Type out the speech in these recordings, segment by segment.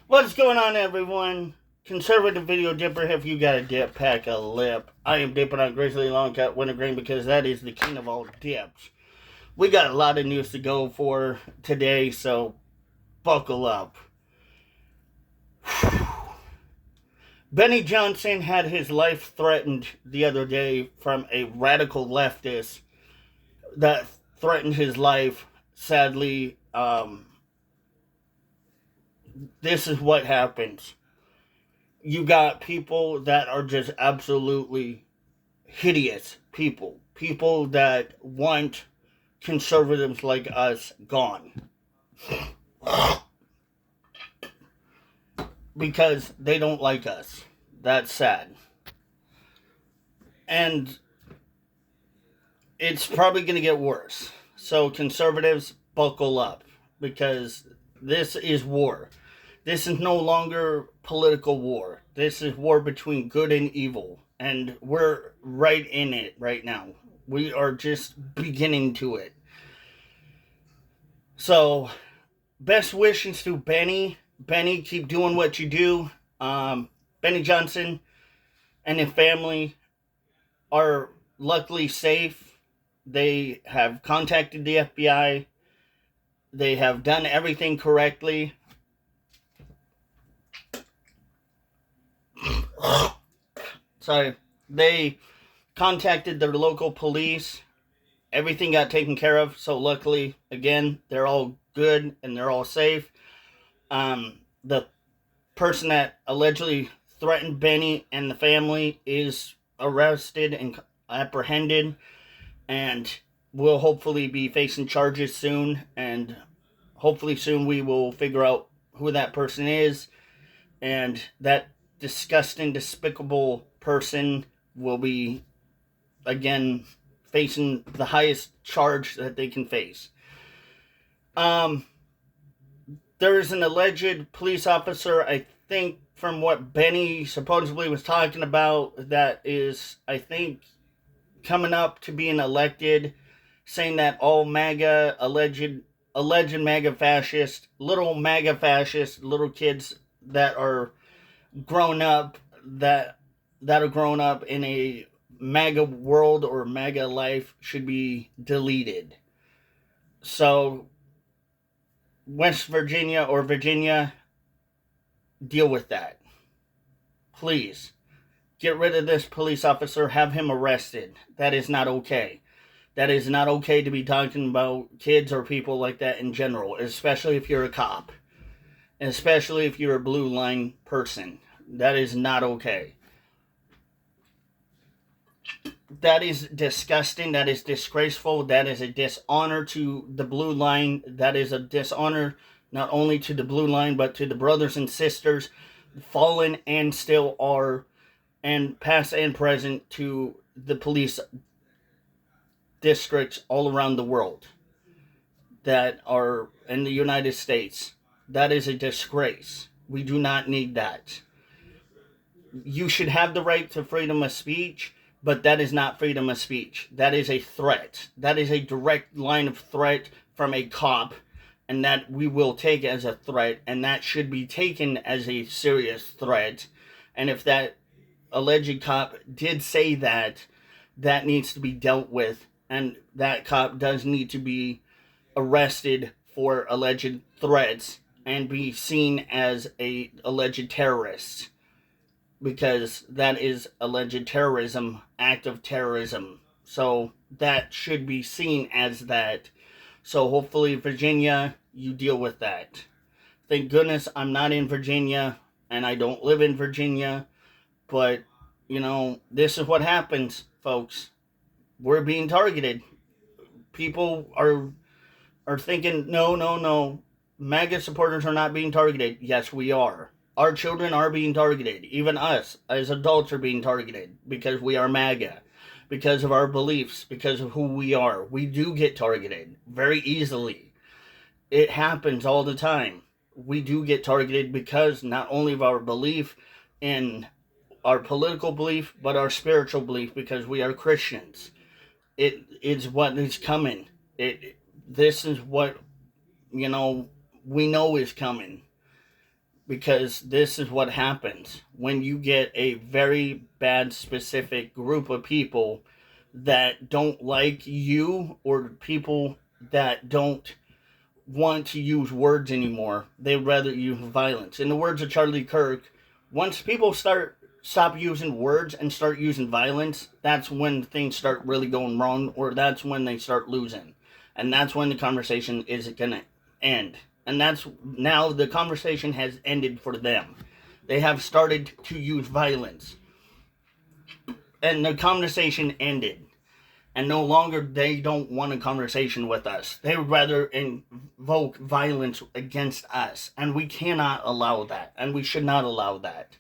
What's going on, everyone? Conservative video dipper, if you got a dip, pack a lip. I am dipping on Grizzly Long Cut Wintergreen because that is the king of all dips. We got a lot of news to go for today, so buckle up. Benny Johnson had his life threatened the other day from a radical leftist that threatened his life. Sadly, this is what happens. You got people that are just absolutely hideous people. People that want conservatives like us gone. Because they don't like us. That's sad. And it's probably going to get worse. So, conservatives, buckle up. Because this is war. This is no longer political war. This is war between good and evil. And we're right in it right now. We are just beginning to it. So, best wishes to Benny. Benny, keep doing what you do. Benny Johnson and his family are luckily safe. They have contacted the FBI. They have done everything correctly. Sorry. They contacted their local police. Everything got taken care of. So luckily, again, they're all good and they're all safe. The person that allegedly threatened Benny and the family is arrested and apprehended, and will hopefully be facing charges soon. And hopefully soon we will figure out who that person is, and that disgusting, despicable person will be again facing the highest charge that they can face. There is an alleged police officer, I think, from what Benny supposedly was talking about, that is, I think, coming up to being elected, saying that all alleged MAGA fascist, little kids that are grown up, that are grown up in a MAGA world or MAGA life should be deleted. So West Virginia or Virginia, deal with that. Please, get rid of this police officer, have him arrested. That is not okay. That is not okay to be talking about kids or people like that in general, especially if you're a cop. Especially if you're a blue line person. That is not okay. That is disgusting. That is disgraceful. That is a dishonor to the blue line. That is a dishonor not only to the blue line, but to the brothers and sisters, fallen and still are, and past and present, to the police districts all around the world that are in the United States. That is a disgrace. We do not need that. You should have the right to freedom of speech, but that is not freedom of speech. That is a threat. That is a direct line of threat from a cop, and that we will take as a threat, and that should be taken as a serious threat. And if that alleged cop did say that, that needs to be dealt with, and that cop does need to be arrested for alleged threats and be seen as a alleged terrorist, because that is alleged terrorism, act of terrorism. So that should be seen as that. So hopefully, Virginia, you deal with that. Thank goodness I'm not in Virginia and I don't live in Virginia. But, this is what happens, folks. We're being targeted. People are thinking, no. MAGA supporters are not being targeted. Yes, we are. Our children are being targeted. Even us, as adults, are being targeted because we are MAGA. Because of our beliefs, because of who we are. We do get targeted very easily. It happens all the time. We do get targeted because not only of our belief in our political belief, but our spiritual belief, because we are Christians. It is what is coming. This is what, we know is coming. because this is what happens when you get a very bad specific group of people that don't like you, or people that don't want to use words anymore. They'd rather use violence. In the words of Charlie Kirk, once people stop using words and start using violence, that's when things start really going wrong, or that's when they start losing. And that's when the conversation is going to end. And that's now the conversation has ended for them. They have started to use violence. And the conversation ended. And no longer they don't want a conversation with us. They would rather invoke violence against us. And we cannot allow that. And we should not allow that.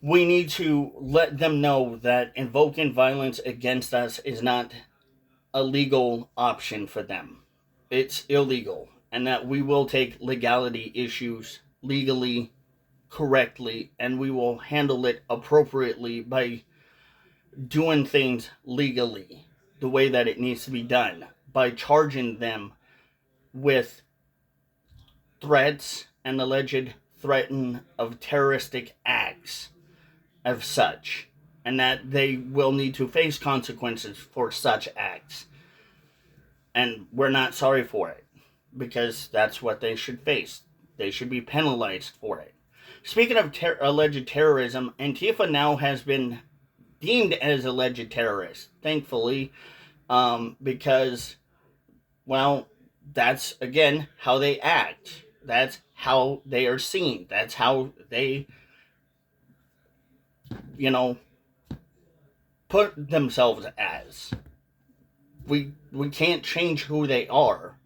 We need to let them know that invoking violence against us is not a legal option for them. It's illegal. And that we will take legality issues legally, correctly, and we will handle it appropriately by doing things legally the way that it needs to be done, by charging them with threats and alleged threaten of terroristic acts of such, and that they will need to face consequences for such acts. And we're not sorry for it, because that's what they should face. They should be penalized for it. Speaking of alleged terrorism, Antifa now has been deemed as alleged terrorists, thankfully, because, well, that's, again, how they act. That's how they are seen. That's how they, put themselves as. We can't change who they are.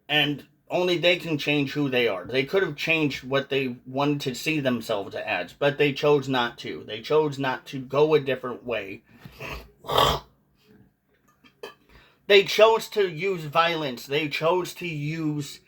And only they can change who they are. They could have changed what they wanted to see themselves as, but they chose not to. They chose not to go a different way. They chose to use violence. They chose to use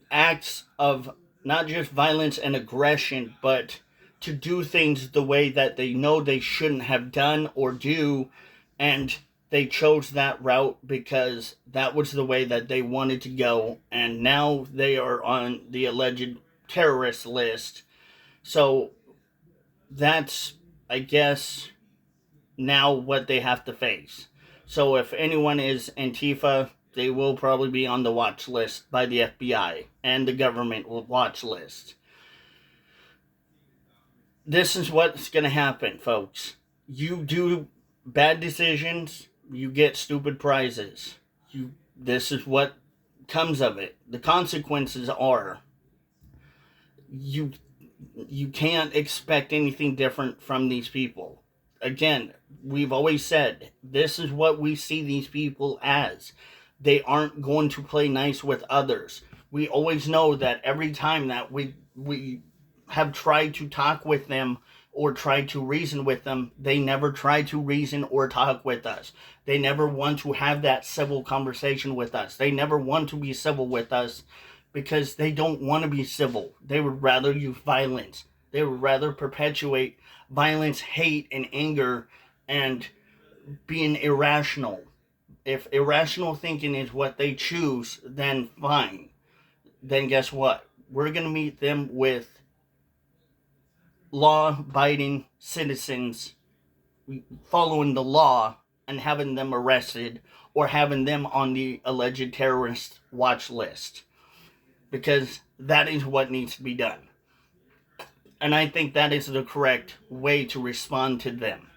acts of not just violence and aggression, but to do things the way that they know they shouldn't have done or do. And they chose that route because that was the way that they wanted to go. And now they are on the alleged terrorist list. So that's, I guess, now what they have to face. So if anyone is Antifa, they will probably be on the watch list by the FBI and the government will watch list. This is what's going to happen, folks. You do bad decisions, you get stupid prizes. This is what comes of it. The consequences are you can't expect anything different from these people. Again, we've always said, this is what we see these people as. They aren't going to play nice with others. We always know that every time that we have tried to talk with them or tried to reason with them, they never try to reason or talk with us. They never want to have that civil conversation with us. They never want to be civil with us because they don't want to be civil. They would rather use violence. They would rather perpetuate violence, hate, and anger, and being irrational. If irrational thinking is what they choose, then fine. Then guess what? We're going to meet them with law-abiding citizens following the law and having them arrested or having them on the alleged terrorist watch list. Because that is what needs to be done. And I think that is the correct way to respond to them.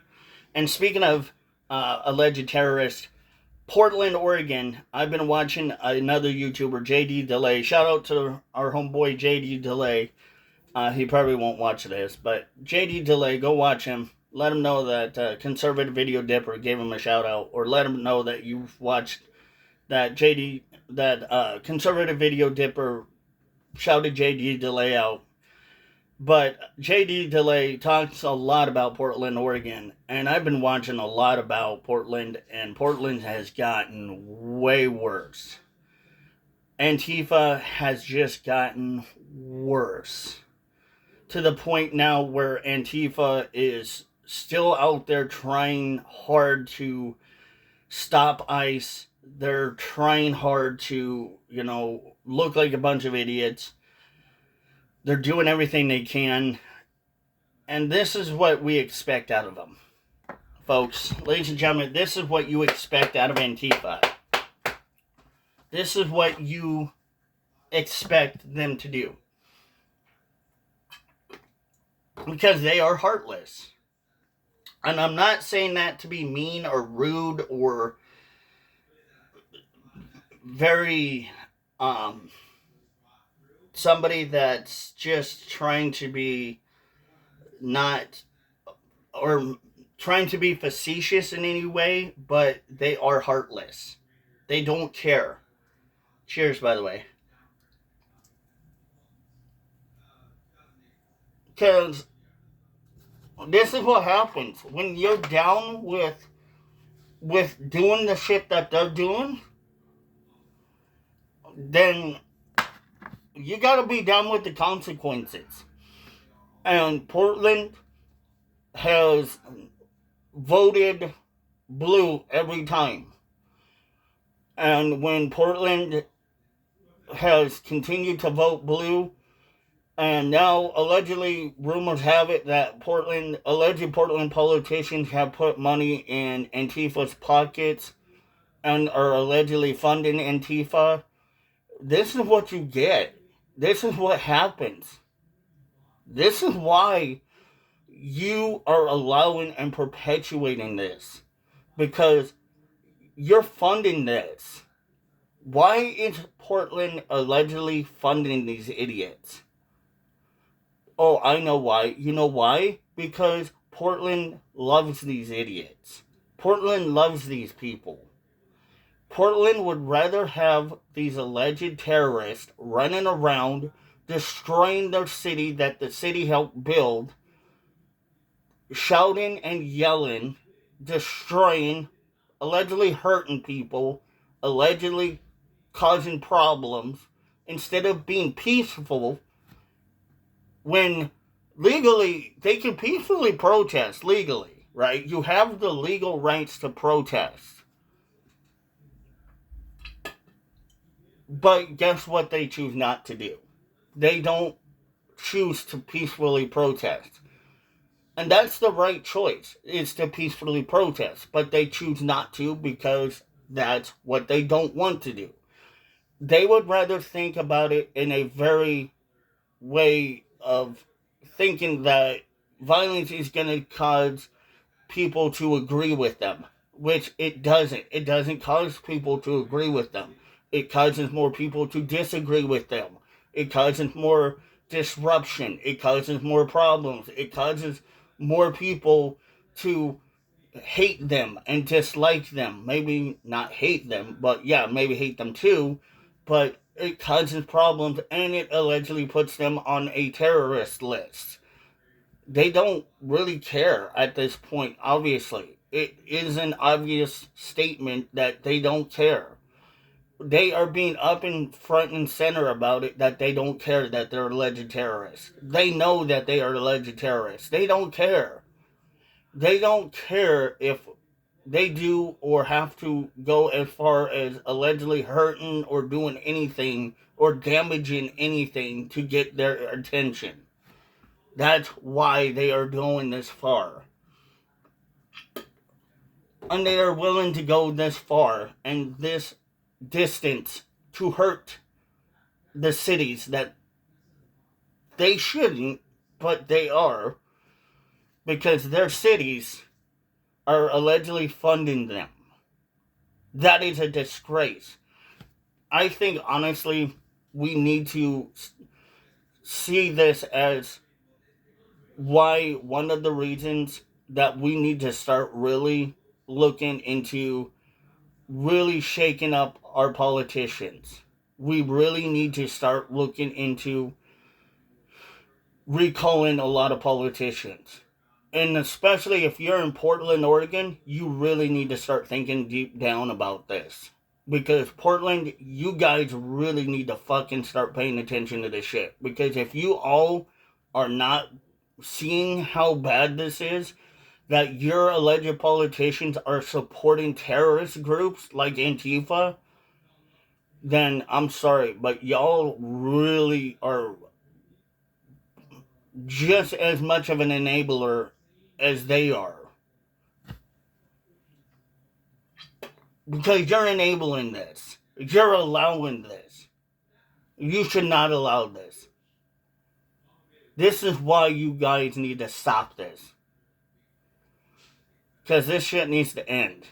And speaking of alleged terrorists, Portland, Oregon, I've been watching another YouTuber, JD Delay. Shout out to our homeboy JD Delay. He probably won't watch this, but JD Delay, go watch him. Let him know that Conservative Video Dipper gave him a shout out, or let him know that you've watched that Conservative Video Dipper shouted JD Delay out. But JD Delay talks a lot about Portland, Oregon, and I've been watching a lot about Portland, and Portland has gotten way worse. Antifa has just gotten worse. To the point now where Antifa is still out there trying hard to stop ICE. They're trying hard to, look like a bunch of idiots. They're doing everything they can, and this is what we expect out of them. Folks, ladies and gentlemen, this is what you expect out of Antifa. This is what you expect them to do. Because they are heartless. And I'm not saying that to be mean or rude or very somebody that's just trying to be not, or trying to be facetious in any way, but they are heartless. They don't care. Cheers, by the way. Because this is what happens when you're down with doing the shit that they're doing. Then you gotta be down with the consequences. And Portland has voted blue every time. And when Portland has continued to vote blue, and now allegedly rumors have it that alleged Portland politicians have put money in Antifa's pockets and are allegedly funding Antifa. This is what you get. This is what happens. This is why you are allowing and perpetuating this. Because you're funding this. Why is Portland allegedly funding these idiots? Oh, I know why. You know why? Because Portland loves these idiots. Portland loves these people. Portland would rather have these alleged terrorists running around, destroying their city that the city helped build, shouting and yelling, destroying, allegedly hurting people, allegedly causing problems, instead of being peaceful when legally they can peacefully protest legally, right? You have the legal rights to protest. But guess what they choose not to do? They don't choose to peacefully protest. And that's the right choice, is to peacefully protest. But they choose not to because that's what they don't want to do. They would rather think about it in a very way of thinking that violence is going to cause people to agree with them, which it doesn't. It doesn't cause people to agree with them. It causes more people to disagree with them. It causes more disruption. It causes more problems. It causes more people to hate them and dislike them. Maybe not hate them, but yeah, maybe hate them too. But it causes problems, and it allegedly puts them on a terrorist list. They don't really care at this point, obviously. It is an obvious statement that they don't care. They are being up in front and center about it, that they don't care that they're alleged terrorists. They know that they are alleged terrorists. They don't care. They don't care if they do or have to go as far as allegedly hurting or doing anything or damaging anything to get their attention. That's why they are going this far. And they are willing to go this far and this distance to hurt the cities that they shouldn't, but they are, because their cities are allegedly funding them. That is a disgrace. I think, honestly, we need to see this as one of the reasons that we need to start really looking into really shaking up our politicians. We really need to start looking into recalling a lot of politicians. And especially if you're in Portland, Oregon, you really need to start thinking deep down about this. Because Portland, you guys really need to fucking start paying attention to this shit. Because if you all are not seeing how bad this is, that your alleged politicians are supporting terrorist groups like Antifa, then I'm sorry, but y'all really are just as much of an enabler as they are. Because you're enabling this. You're allowing this. You should not allow this. This is why you guys need to stop this. Because this shit needs to end.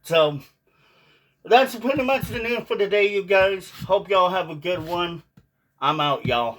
So, that's pretty much the news for today, you guys. Hope y'all have a good one. I'm out, y'all.